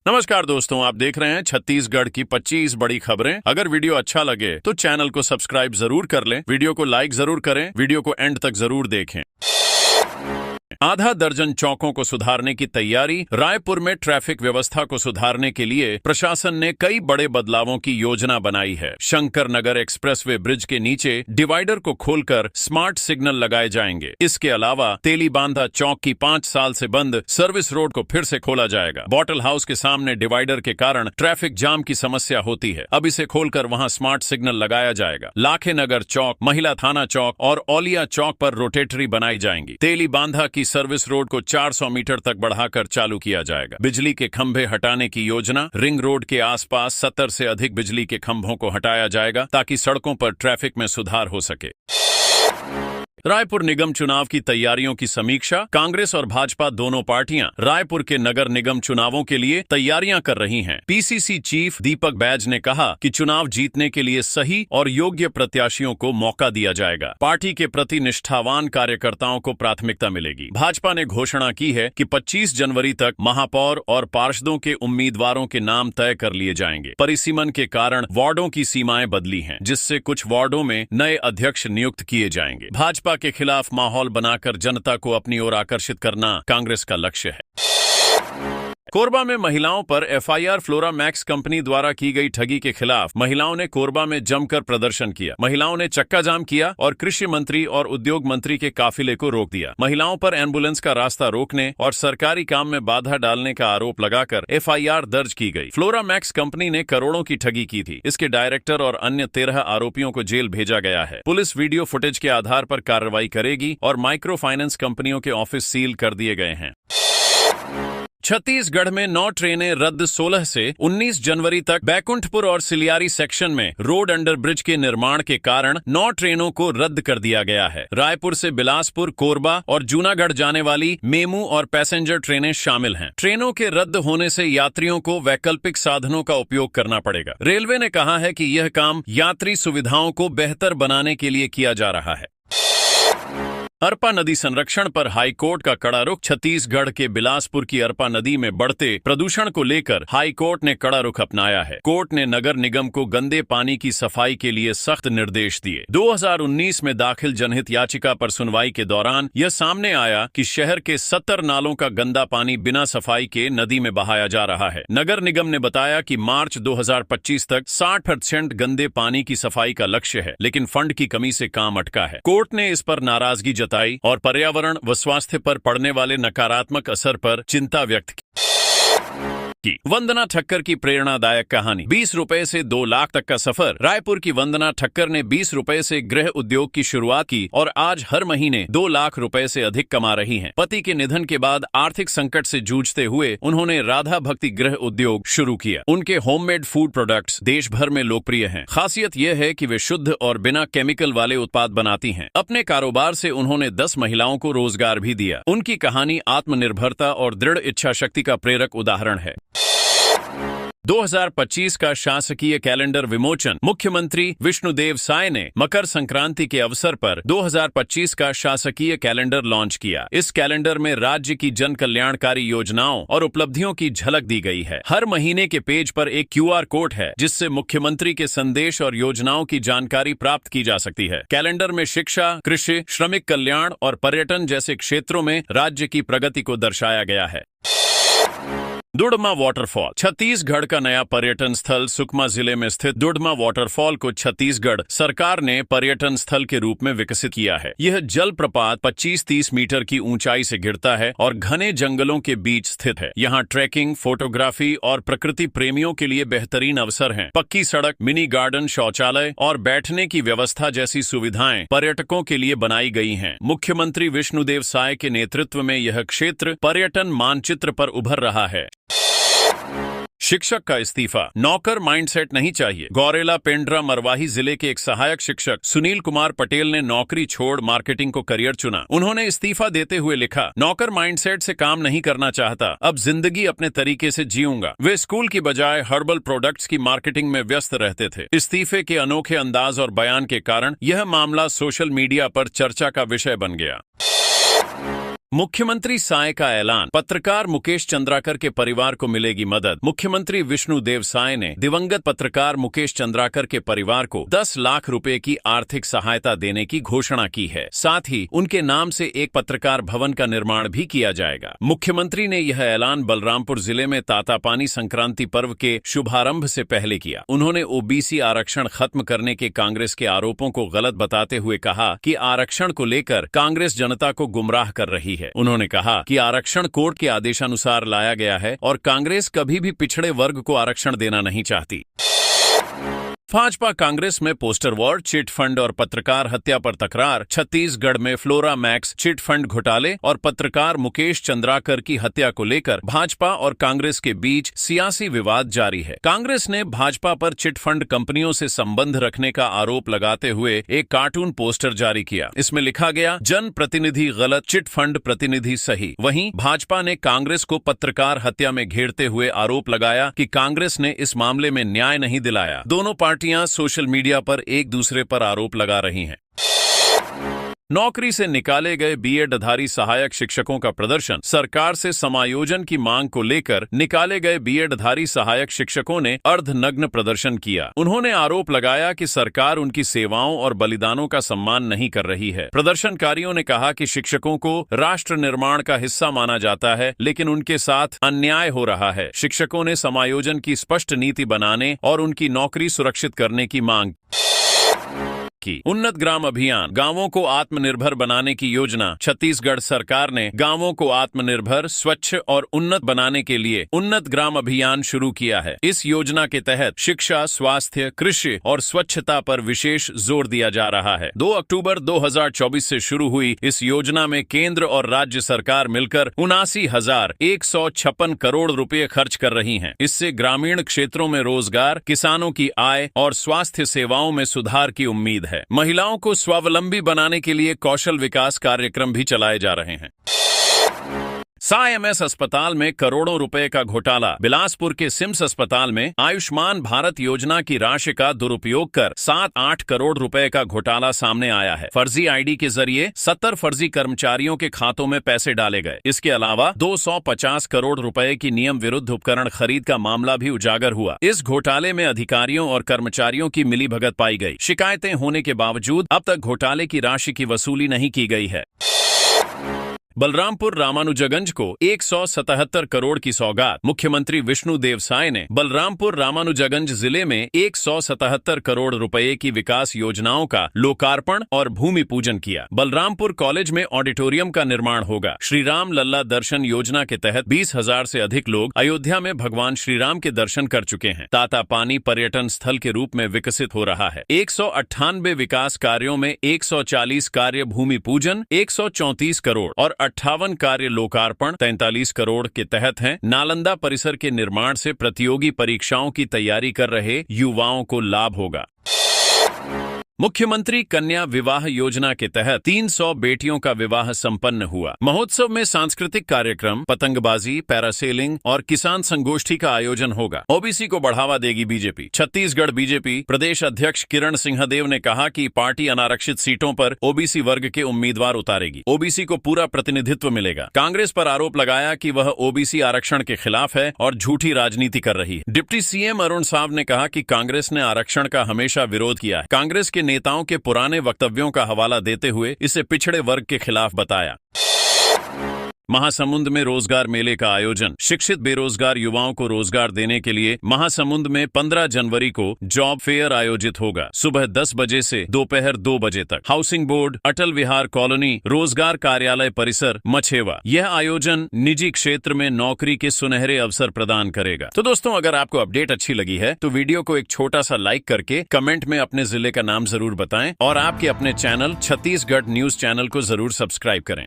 नमस्कार दोस्तों, आप देख रहे हैं छत्तीसगढ़ की 25 बड़ी खबरें। अगर वीडियो अच्छा लगे तो चैनल को सब्सक्राइब जरूर कर लें, वीडियो को लाइक जरूर करें, वीडियो को एंड तक जरूर देखें। आधा दर्जन चौकों को सुधारने की तैयारी। रायपुर में ट्रैफिक व्यवस्था को सुधारने के लिए प्रशासन ने कई बड़े बदलावों की योजना बनाई है। शंकर नगर एक्सप्रेसवे ब्रिज के नीचे डिवाइडर को खोलकर स्मार्ट सिग्नल लगाए जाएंगे। इसके अलावा तेलीबांधा चौक की 5 साल से बंद सर्विस रोड को फिर से खोला जाएगा। बॉटल हाउस के सामने डिवाइडर के कारण ट्रैफिक जाम की समस्या होती है, अब इसे खोलकर वहां स्मार्ट सिग्नल लगाया जाएगा। लाखे नगर चौक, महिला थाना चौक और औलिया चौक पर रोटेटरी बनाई जाएंगी। तेलीबांधा की सर्विस रोड को 400 मीटर तक बढ़ाकर चालू किया जाएगा। बिजली के खंभे हटाने की योजना। रिंग रोड के आसपास 70 से अधिक बिजली के खंभों को हटाया जाएगा ताकि सड़कों पर ट्रैफिक में सुधार हो सके। रायपुर निगम चुनाव की तैयारियों की समीक्षा। कांग्रेस और भाजपा दोनों पार्टियां रायपुर के नगर निगम चुनावों के लिए तैयारियां कर रही हैं। पीसीसी चीफ दीपक बैज ने कहा कि चुनाव जीतने के लिए सही और योग्य प्रत्याशियों को मौका दिया जाएगा। पार्टी के प्रति निष्ठावान कार्यकर्ताओं को प्राथमिकता मिलेगी। भाजपा ने घोषणा की है कि 25 जनवरी तक महापौर और पार्षदों के उम्मीदवारों के नाम तय कर लिए जाएंगे। परिसीमन के कारण वार्डों की सीमाएं बदली हैं, जिससे कुछ वार्डों में नए अध्यक्ष नियुक्त किए जाएंगे। भाजपा के खिलाफ माहौल बनाकर जनता को अपनी ओर आकर्षित करना कांग्रेस का लक्ष्य है। कोरबा में महिलाओं पर एफआईआर। फ्लोरा मैक्स कंपनी द्वारा की गई ठगी के खिलाफ महिलाओं ने कोरबा में जमकर प्रदर्शन किया। महिलाओं ने चक्का जाम किया और कृषि मंत्री और उद्योग मंत्री के काफिले को रोक दिया। महिलाओं पर एम्बुलेंस का रास्ता रोकने और सरकारी काम में बाधा डालने का आरोप लगाकर एफआईआर दर्ज की गई। फ्लोरा मैक्स कंपनी ने करोड़ों की ठगी की थी। इसके डायरेक्टर और अन्य 13 आरोपियों को जेल भेजा गया है। पुलिस वीडियो फुटेज के आधार पर कार्रवाई करेगी और माइक्रो फाइनेंस कंपनियों के ऑफिस सील कर दिए गए हैं। छत्तीसगढ़ में 9 ट्रेनें रद्द। 16 से 19 जनवरी तक बैकुंठपुर और सिलियारी सेक्शन में रोड अंडर ब्रिज के निर्माण के कारण 9 ट्रेनों को रद्द कर दिया गया है। रायपुर से बिलासपुर, कोरबा और जूनागढ़ जाने वाली मेमू और पैसेंजर ट्रेनें शामिल हैं। ट्रेनों के रद्द होने से यात्रियों को वैकल्पिक साधनों का उपयोग करना पड़ेगा। रेलवे ने कहा है कि यह काम यात्री सुविधाओं को बेहतर बनाने के लिए किया जा रहा है। अरपा नदी संरक्षण पर हाईकोर्ट का कड़ा रुख। छत्तीसगढ़ के बिलासपुर की अरपा नदी में बढ़ते प्रदूषण को लेकर हाईकोर्ट ने कड़ा रुख अपनाया है। कोर्ट ने नगर निगम को गंदे पानी की सफाई के लिए सख्त निर्देश दिए। 2019 में दाखिल जनहित याचिका पर सुनवाई के दौरान यह सामने आया कि शहर के 70 नालों का गंदा पानी बिना सफाई के नदी में बहाया जा रहा है। नगर निगम ने बताया कि मार्च 2025 तक 60% गंदे पानी की सफाई का लक्ष्य है, लेकिन फंड की कमी से काम अटका है। कोर्ट ने इस पर नाराजगी जताई और पर्यावरण व स्वास्थ्य पर पड़ने वाले नकारात्मक असर पर चिंता व्यक्त की। वंदना ठक्कर की प्रेरणादायक कहानी। 20 रुपए से 2 लाख तक का सफर। रायपुर की वंदना ठक्कर ने 20 रुपए से गृह उद्योग की शुरुआत की और आज हर महीने 2 लाख रुपए से अधिक कमा रही हैं। पति के निधन के बाद आर्थिक संकट से जूझते हुए उन्होंने राधा भक्ति गृह उद्योग शुरू किया। उनके होममेड फूड प्रोडक्ट्स देश भर में लोकप्रिय हैं। खासियत यह है कि वे शुद्ध और बिना केमिकल वाले उत्पाद बनाती हैं। अपने कारोबार से उन्होंने 10 महिलाओं को रोजगार भी दिया। उनकी कहानी आत्मनिर्भरता और दृढ़ इच्छा शक्ति का प्रेरक उदाहरण है। 2025 का शासकीय कैलेंडर विमोचन। मुख्यमंत्री विष्णुदेव साय ने मकर संक्रांति के अवसर पर 2025 का शासकीय कैलेंडर लॉन्च किया। इस कैलेंडर में राज्य की जन कल्याणकारी योजनाओं और उपलब्धियों की झलक दी गई है। हर महीने के पेज पर एक QR कोड है, जिससे मुख्यमंत्री के संदेश और योजनाओं की जानकारी प्राप्त की जा सकती है। कैलेंडर में शिक्षा, कृषि, श्रमिक कल्याण और पर्यटन जैसे क्षेत्रों में राज्य की प्रगति को दर्शाया गया है। दुड़मा वाटरफॉल। छत्तीसगढ़ का नया पर्यटन स्थल सुकमा जिले में स्थित दुड़मा वाटरफॉल को छत्तीसगढ़ सरकार ने पर्यटन स्थल के रूप में विकसित किया है। यह जलप्रपात 25-30 मीटर की ऊंचाई से गिरता है और घने जंगलों के बीच स्थित है। यहाँ ट्रैकिंग, फोटोग्राफी और प्रकृति प्रेमियों के लिए बेहतरीन अवसर हैं। पक्की सड़क, मिनी गार्डन, शौचालय और बैठने की व्यवस्था जैसी सुविधाएं पर्यटकों के लिए बनाई गई हैं। मुख्यमंत्री विष्णुदेव साय के नेतृत्व में यह क्षेत्र पर्यटन मानचित्र पर उभर रहा है। शिक्षक का इस्तीफा। नौकर माइंडसेट नहीं चाहिए। गौरेला पेंड्रा मरवाही जिले के एक सहायक शिक्षक सुनील कुमार पटेल ने नौकरी छोड़ मार्केटिंग को करियर चुना। उन्होंने इस्तीफा देते हुए लिखा, नौकर माइंडसेट से काम नहीं करना चाहता, अब जिंदगी अपने तरीके से जीऊंगा। वे स्कूल की बजाय हर्बल प्रोडक्ट्स की मार्केटिंग में व्यस्त रहते थे। इस्तीफे के अनोखे अंदाज और बयान के कारण यह मामला सोशल मीडिया पर चर्चा का विषय बन गया। मुख्यमंत्री साय का ऐलान, पत्रकार मुकेश चंद्राकर के परिवार को मिलेगी मदद। मुख्यमंत्री विष्णुदेव साय ने दिवंगत पत्रकार मुकेश चंद्राकर के परिवार को 10 लाख रुपए की आर्थिक सहायता देने की घोषणा की है। साथ ही उनके नाम से एक पत्रकार भवन का निर्माण भी किया जाएगा। मुख्यमंत्री ने यह ऐलान बलरामपुर जिले में तातापानी संक्रांति पर्व के शुभारंभ से पहले किया। उन्होंने ओबीसी आरक्षण खत्म करने के कांग्रेस के आरोपों को गलत बताते हुए कहा कि आरक्षण को लेकर कांग्रेस जनता को गुमराह कर रही है। उन्होंने कहा कि आरक्षण कोर्ट के आदेशानुसार लाया गया है और कांग्रेस कभी भी पिछड़े वर्ग को आरक्षण देना नहीं चाहती। भाजपा कांग्रेस में पोस्टर वॉर, चिट फंड और पत्रकार हत्या पर तकरार। छत्तीसगढ़ में फ्लोरा मैक्स चिट फंड घोटाले और पत्रकार मुकेश चंद्राकर की हत्या को लेकर भाजपा और कांग्रेस के बीच सियासी विवाद जारी है। कांग्रेस ने भाजपा पर चिट फंड कंपनियों से संबंध रखने का आरोप लगाते हुए एक कार्टून पोस्टर जारी किया। इसमें लिखा गया, जन प्रतिनिधि गलत, चिट फंड प्रतिनिधि सही। वहीं भाजपा ने कांग्रेस को पत्रकार हत्या में घेरते हुए आरोप लगाया कि कांग्रेस ने इस मामले में न्याय नहीं दिलाया। दोनों पार्टियां सोशल मीडिया पर एक दूसरे पर आरोप लगा रही हैं। नौकरी से निकाले गए बीएडधारी सहायक शिक्षकों का प्रदर्शन। सरकार से समायोजन की मांग को लेकर निकाले गए बीएडधारी सहायक शिक्षकों ने अर्धनग्न प्रदर्शन किया। उन्होंने आरोप लगाया कि सरकार उनकी सेवाओं और बलिदानों का सम्मान नहीं कर रही है। प्रदर्शनकारियों ने कहा कि शिक्षकों को राष्ट्र निर्माण का हिस्सा माना जाता है, लेकिन उनके साथ अन्याय हो रहा है। शिक्षकों ने समायोजन की स्पष्ट नीति बनाने और उनकी नौकरी सुरक्षित करने की मांग की। उन्नत ग्राम अभियान, गांवों को आत्मनिर्भर बनाने की योजना। छत्तीसगढ़ सरकार ने गांवों को आत्मनिर्भर, स्वच्छ और उन्नत बनाने के लिए उन्नत ग्राम अभियान शुरू किया है। इस योजना के तहत शिक्षा, स्वास्थ्य, कृषि और स्वच्छता पर विशेष जोर दिया जा रहा है। 2 अक्टूबर 2024 से शुरू हुई इस योजना में केंद्र और राज्य सरकार मिलकर 79,156 करोड़ रुपए खर्च कर रही हैं। इससे ग्रामीण क्षेत्रों में रोजगार, किसानों की आय और स्वास्थ्य सेवाओं में सुधार की उम्मीद है। महिलाओं को स्वावलंबी बनाने के लिए कौशल विकास कार्यक्रम भी चलाए जा रहे हैं। साईएमएस अस्पताल में करोड़ों रुपए का घोटाला। बिलासपुर के सिम्स अस्पताल में आयुष्मान भारत योजना की राशि का दुरुपयोग कर 7-8 करोड़ रुपए का घोटाला सामने आया है। फर्जी आईडी के जरिए 70 फर्जी कर्मचारियों के खातों में पैसे डाले गए। इसके अलावा 250 करोड़ रुपए की नियम विरुद्ध उपकरण खरीद का मामला भी उजागर हुआ। इस घोटाले में अधिकारियों और कर्मचारियों की मिलीभगत पाई गई। शिकायतें होने के बावजूद अब तक घोटाले की राशि की वसूली नहीं की गई है। बलरामपुर रामानुजगंज को 177 करोड़ की सौगात। मुख्यमंत्री विष्णुदेव साय ने बलरामपुर रामानुजगंज जिले में 177 करोड़ रुपए की विकास योजनाओं का लोकार्पण और भूमि पूजन किया। बलरामपुर कॉलेज में ऑडिटोरियम का निर्माण होगा। श्री राम लल्ला दर्शन योजना के तहत 20,000 से अधिक लोग अयोध्या में भगवान श्री राम के दर्शन कर चुके हैं। तातापानी पर्यटन स्थल के रूप में विकसित हो रहा है। 198 विकास कार्यों में 140 कार्य भूमि पूजन, 134 करोड़ और 58 कार्य लोकार्पण 43 करोड़ के तहत हैं। नालंदा परिसर के निर्माण से प्रतियोगी परीक्षाओं की तैयारी कर रहे युवाओं को लाभ होगा। मुख्यमंत्री कन्या विवाह योजना के तहत 300 बेटियों का विवाह संपन्न हुआ। महोत्सव में सांस्कृतिक कार्यक्रम, पतंगबाजी, पैरासेलिंग और किसान संगोष्ठी का आयोजन होगा। ओबीसी को बढ़ावा देगी बीजेपी। छत्तीसगढ़ बीजेपी प्रदेश अध्यक्ष किरण सिंहदेव ने कहा कि पार्टी अनारक्षित सीटों पर ओबीसी वर्ग के उम्मीदवार उतारेगी। ओबीसी को पूरा प्रतिनिधित्व मिलेगा। कांग्रेस पर आरोप लगाया कि वह ओबीसी आरक्षण के खिलाफ है और झूठी राजनीति कर रही है। डिप्टी सीएम अरुण साव ने कहा कि कांग्रेस ने आरक्षण का हमेशा विरोध किया है। कांग्रेस के नेताओं के पुराने वक्तव्यों का हवाला देते हुए इसे पिछड़े वर्ग के खिलाफ बताया। महासमुंद में रोजगार मेले का आयोजन। शिक्षित बेरोजगार युवाओं को रोजगार देने के लिए महासमुंद में 15 जनवरी को जॉब फेयर आयोजित होगा। सुबह 10 बजे से दोपहर 2 बजे तक। हाउसिंग बोर्ड, अटल विहार कॉलोनी, रोजगार कार्यालय परिसर, मछेवा। यह आयोजन निजी क्षेत्र में नौकरी के सुनहरे अवसर प्रदान करेगा। तो दोस्तों, अगर आपको अपडेट अच्छी लगी है तो वीडियो को एक छोटा सा लाइक करके कमेंट में अपने जिले का नाम जरूर बताएं और आपके अपने चैनल छत्तीसगढ़ न्यूज चैनल को जरूर सब्सक्राइब करें।